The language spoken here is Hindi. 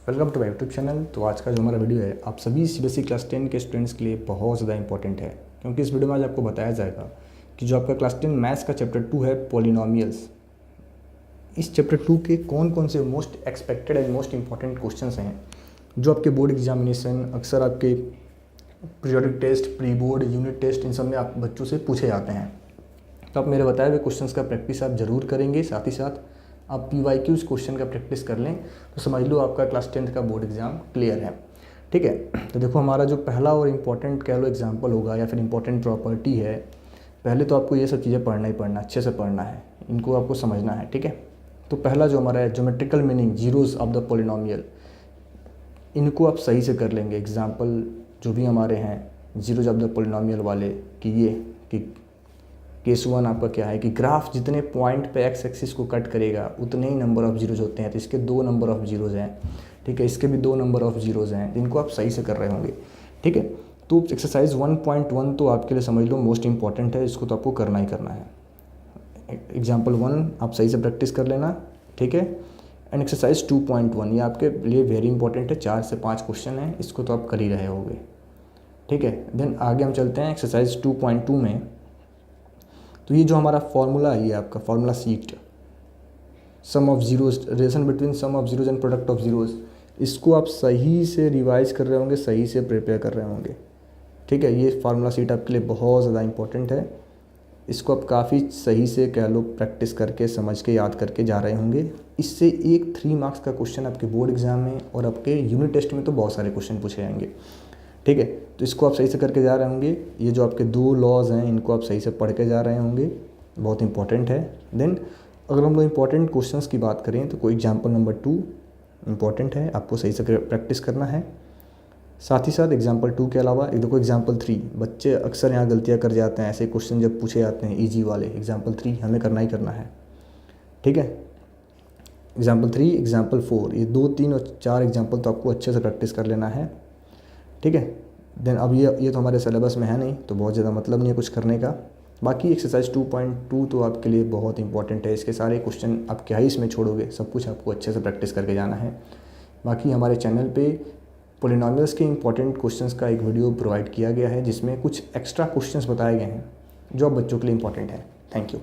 Welcome to my YouTube channel. तो आज का जो हमारा वीडियो है आप सभी सीबीएसई क्लास 10 के स्टूडेंट्स के लिए बहुत ज़्यादा इंपॉर्टेंट है, क्योंकि इस वीडियो में आज आपको बताया जाएगा कि जो आपका क्लास 10 मैथ्स का चैप्टर 2 है पॉलिनोमियल्स, इस चैप्टर 2 के कौन कौन से most expected and most important questions हैं जो आपके बोर्ड एग्जामिनेशन, अक्सर आपके periodic test, pre board, unit test, इन सब में आप बच्चों से पूछे जाते हैं। तो आप मेरे बताए हुए क्वेश्चंस का प्रैक्टिस आप ज़रूर करेंगे, साथ ही साथ आप PYQs क्वेश्चन का प्रैक्टिस कर लें तो समझ लो आपका क्लास 10th का बोर्ड एग्ज़ाम क्लियर है। ठीक है, तो देखो हमारा जो पहला और इम्पॉर्टेंट कह लो एग्जाम्पल होगा या फिर इम्पॉर्टेंट प्रॉपर्टी है, पहले तो आपको ये सब चीज़ें पढ़ना ही पढ़ना, अच्छे से पढ़ना है, इनको आपको समझना है। ठीक है, तो पहला जो हमारा है geometrical meaning zeros of the polynomial, इनको आप सही से कर लेंगे। एग्जाम्पल जो भी हमारे हैं जीरोज़ ऑफ द पॉलिनोमियल वाले कि ये कि केस 1 आपका क्या है कि ग्राफ जितने पॉइंट पे एक्स एक्सिस को कट करेगा उतने ही नंबर ऑफ़ जीरोज़ होते हैं, तो इसके 2 नंबर ऑफ़ जीरोज़ हैं। ठीक है, इसके भी 2 नंबर ऑफ़ जीरोज़ हैं, इनको आप सही से कर रहे होंगे। ठीक है, तो एक्सरसाइज 1.1 तो आपके लिए समझ लो मोस्ट इंपॉर्टेंट है, इसको तो आपको करना ही करना है। एग्जाम्पल 1 आप सही से प्रैक्टिस कर लेना। ठीक है, एंड एक्सरसाइज 2.1 ये आपके लिए वेरी इंपॉर्टेंट है, 4 से 5 क्वेश्चन हैं, इसको तो आप कर ही रहे होगे। ठीक है, देन आगे हम चलते हैं एक्सरसाइज 2.2 में। तो ये जो हमारा फॉर्मूला है, ये आपका formula sheet, sum of zeros, relation between sum of zeros and product of zeros, इसको आप सही से रिवाइज कर रहे होंगे, सही से प्रिपेयर कर रहे होंगे। ठीक है, ये फार्मूला सीट आपके लिए बहुत ज़्यादा इंपॉर्टेंट है, इसको आप काफ़ी सही से कह लो प्रैक्टिस करके, समझ के, याद करके जा रहे होंगे। इससे एक 3 मार्क्स का क्वेश्चन आपके बोर्ड एग्जाम में और आपके यूनिट टेस्ट में तो बहुत सारे क्वेश्चन पूछे जाएंगे। ठीक है, तो इसको आप सही से करके जा रहे होंगे। ये जो आपके 2 लॉज हैं इनको आप सही से पढ़ के जा रहे होंगे, बहुत इंपॉर्टेंट है। देन अगर हम लोग इंपॉर्टेंट क्वेश्चंस की बात करें तो कोई एग्जाम्पल नंबर 2 इंपॉर्टेंट है, आपको सही से प्रैक्टिस करना है। साथ ही साथ एग्जाम्पल 2 के अलावा एक देखो एग्जाम्पल 3, बच्चे अक्सर यहाँ गलतियाँ कर जाते हैं, ऐसे क्वेश्चन जब पूछे जाते हैं ईजी वाले, एग्जाम्पल 3 हमें करना ही करना है। ठीक है, एग्जाम्पल 3, एग्जाम्पल 4, ये 2, 3 और 4 एग्जाम्पल तो आपको अच्छे से प्रैक्टिस कर लेना है। ठीक है, देन अब ये तो हमारे सिलेबस में है नहीं, तो बहुत ज़्यादा मतलब नहीं है कुछ करने का। बाकी एक्सरसाइज 2.2 तो आपके लिए बहुत इंपॉर्टेंट है, इसके सारे क्वेश्चन आप क्या ही इसमें छोड़ोगे, सब कुछ आपको अच्छे से प्रैक्टिस करके जाना है। बाकी हमारे चैनल पे पॉलिनोमियल्स के इंपॉर्टेंट क्वेश्चंस का एक वीडियो प्रोवाइड किया गया है जिसमें कुछ एक्स्ट्रा क्वेश्चंस बताए गए हैं जो आप बच्चों के लिए इंपॉर्टेंट है। Thank you.